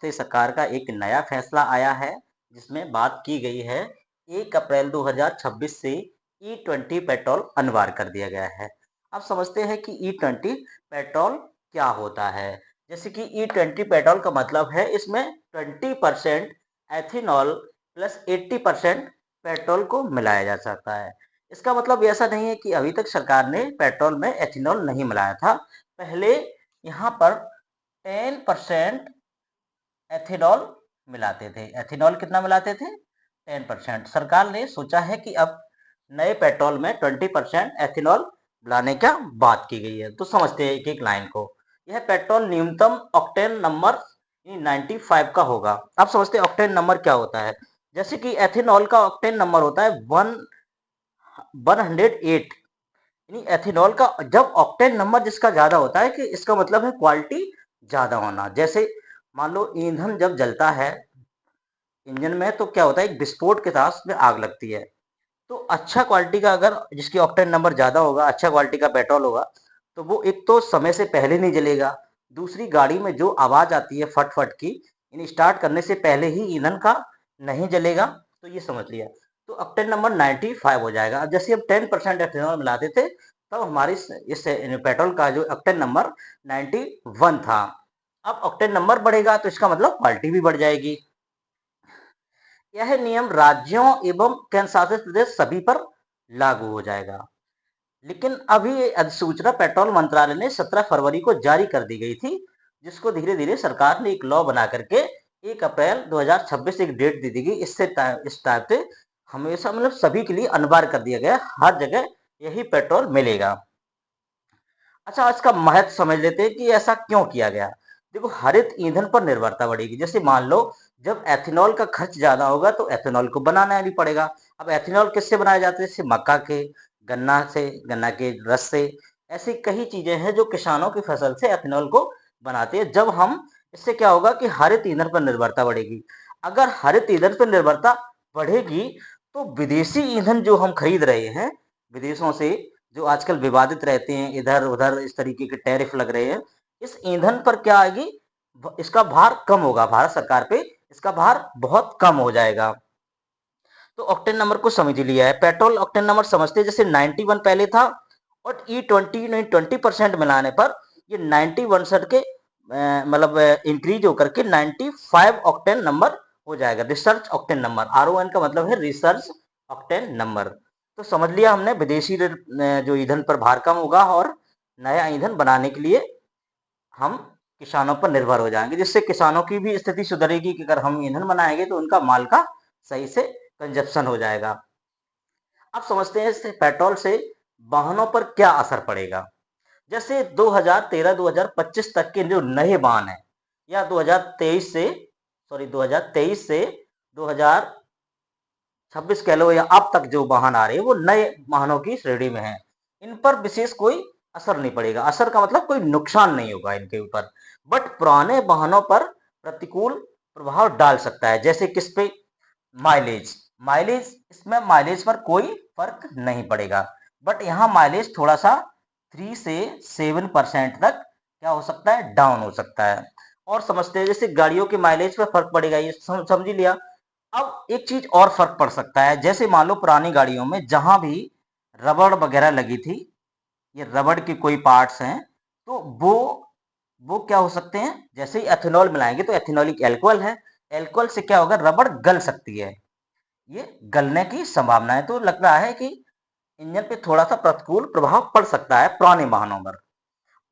से सरकार का एक नया फैसला आया है, जिसमें बात की गई है 1 अप्रैल 2026 से E20 पेट्रोल अनिवार्य कर दिया गया है। अब समझते हैं कि E20 पेट्रोल क्या होता है। जैसे कि E20 पेट्रोल का मतलब है इसमें 20% एथेनॉल प्लस 80% पेट्रोल को मिलाया जा सकता है। इसका मतलब ऐसा नहीं है कि अभी तक सरकार ने पेट्रोल में एथेनॉल नहीं मिलाया था। पहले यहाँ पर 10% एथेनॉल मिलाते थे। एथेनॉल कितना मिलाते थे? 10%। सरकार ने सोचा है कि अब नए पेट्रोल में 20% एथेनॉल मिलाने का बात की गई है। तो समझते हैं एक एक लाइन को। यह पेट्रोल न्यूनतम ऑक्टेन नंबर 95 का होगा। अब समझते हैं ऑक्टेन नंबर क्या होता है। जैसे कि एथेनॉल का ऑक्टेन नंबर होता है 108। यानी एथेनॉल का जब ऑक्टेन नंबर जिसका ज्यादा होता है कि इसका मतलब है क्वालिटी ज्यादा होना। जैसे मान लो ईंधन जब जलता है इंजन में तो क्या होता है, एक विस्फोट के साथ में आग लगती है। तो अच्छा क्वालिटी का अगर जिसकी ऑक्टेन नंबर ज्यादा होगा, अच्छा क्वालिटी का पेट्रोल होगा, तो वो एक तो समय से पहले नहीं जलेगा। दूसरी गाड़ी में जो आवाज आती है फट फट की, इन स्टार्ट करने से पहले ही ईंधन का नहीं जलेगा। तो ये समझ लिया। तो ऑक्टेन नंबर 95 हो जाएगा। अब जैसे हम 10% एथेनॉल मिलाते थे तब हमारी इस पेट्रोल का जो ऑक्टेन नंबर 91 था। अब ऑक्टेन नंबर बढ़ेगा तो इसका मतलब क्वालिटी भी बढ़ जाएगी। यह नियम राज्यों एवं केंद्र शासित प्रदेश सभी पर लागू हो जाएगा। लेकिन अभी ये अधिसूचना पेट्रोल मंत्रालय ने 17 फरवरी को जारी कर दी गई थी, जिसको धीरे धीरे सरकार ने एक लॉ बना करके 1 अप्रैल 2026 एक डेट दे दी गई। इस टाइप से हमेशा मतलब सभी के लिए अनिवार्य कर दिया गया, हर जगह यही पेट्रोल मिलेगा। अच्छा, इसका महत्व समझ लेते हैं कि ऐसा क्यों किया गया। देखो, हरित ईंधन पर निर्भरता बढ़ेगी। जैसे मान लो जब एथेनॉल का खर्च ज्यादा होगा तो एथेनॉल को बनाना नहीं पड़ेगा। अब एथेनॉल किससे बनाया जाता है? जैसे मक्का के, गन्ना से, गन्ना के रस से। ऐसी कई चीजें हैं जो किसानों की फसल से एथेनॉल को बनाते हैं। जब हम इससे क्या होगा कि हरित ईंधन पर निर्भरता बढ़ेगी। अगर हरित ईंधन पर निर्भरता बढ़ेगी तो विदेशी ईंधन जो हम खरीद रहे हैं विदेशों से, जो आजकल विवादित रहते हैं, इधर उधर इस तरीके के टैरिफ लग रहे हैं, इस ईंधन पर क्या आएगी, इसका भार कम होगा। भारत सरकार पे इसका भार बहुत कम हो जाएगा। तो ऑक्टेन नंबर को समझ लिया है। पेट्रोल ऑक्टेन नंबर समझते हैं। जैसे 91 पहले था और E20 ने 20% मिलाने पर ये 91 के मतलब इंक्रीज होकर के 95 ऑक्टेन नंबर हो जाएगा। रिसर्च ऑक्टेन नंबर, RON का मतलब है रिसर्च ऑक्टेन नंबर। तो समझ लिया हमने, विदेशी जो ईंधन पर भार कम होगा और नया ईंधन बनाने के लिए हम किसानों पर निर्भर हो जाएंगे, जिससे किसानों की भी स्थिति सुधरेगी कि अगर हम ईंधन बनाएंगे तो उनका माल का सही से कंजप्शन हो जाएगा। अब समझते हैं इससे पेट्रोल से वाहनों पर क्या असर पड़ेगा। जैसे 2013-2025 तक के जो नए वाहन हैं या 2023 से 2026 कह लो, या अब तक जो वाहन आ रहे हैं वो नए वाहनों की श्रेणी में है। इन पर विशेष कोई असर नहीं पड़ेगा। असर का मतलब कोई नुकसान नहीं होगा इनके ऊपर। बट पुराने वाहनों पर प्रतिकूल प्रभाव डाल सकता है। जैसे किस पे? माइलेज। माइलेज, इसमें माइलेज पर कोई फर्क नहीं पड़ेगा। बट यहाँ माइलेज थोड़ा सा 3 से 7% तक क्या हो सकता है, डाउन हो सकता है। और समझते हैं जैसे गाड़ियों के माइलेज पर फर्क पड़ेगा, ये समझ ही लिया। अब एक चीज और फर्क पड़ सकता है। जैसे मान लो पुरानी गाड़ियों में जहां भी रबड़ वगैरह लगी थी, ये रबड़ के कोई पार्ट्स हैं, तो वो क्या हो सकते हैं, जैसे ही एथेनॉल मिलाएंगे तो एथेनॉलिक एल्कोहल है, एल्कोहल से क्या होगा, रबड़ गल सकती है। ये गलने की संभावना है। तो लग रहा है कि इंजन पे थोड़ा सा प्रतिकूल प्रभाव पड़ सकता है पुराने वाहनों पर।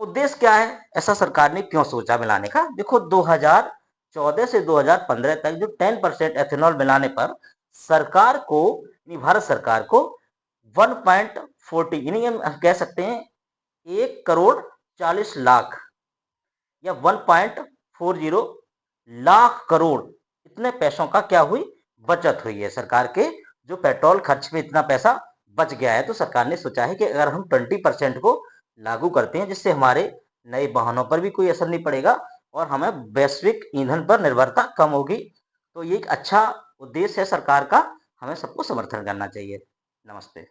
उद्देश्य क्या है, ऐसा सरकार ने क्यों सोचा मिलाने का? देखो, 2014 से 2015 तक जो 10% एथेनॉल मिलाने पर सरकार को, भारत सरकार को 1.40 यानी हम कह सकते हैं 1 करोड़ 40 लाख या 1.40 लाख करोड़, इतने पैसों का क्या हुई, बचत हुई है। सरकार के जो पेट्रोल खर्च में इतना पैसा बच गया है, तो सरकार ने सोचा है कि अगर हम 20% को लागू करते हैं, जिससे हमारे नए वाहनों पर भी कोई असर नहीं पड़ेगा और हमें वैश्विक ईंधन पर निर्भरता कम होगी। तो ये एक अच्छा उद्देश्य है सरकार का, हमें सबको समर्थन करना चाहिए। नमस्ते।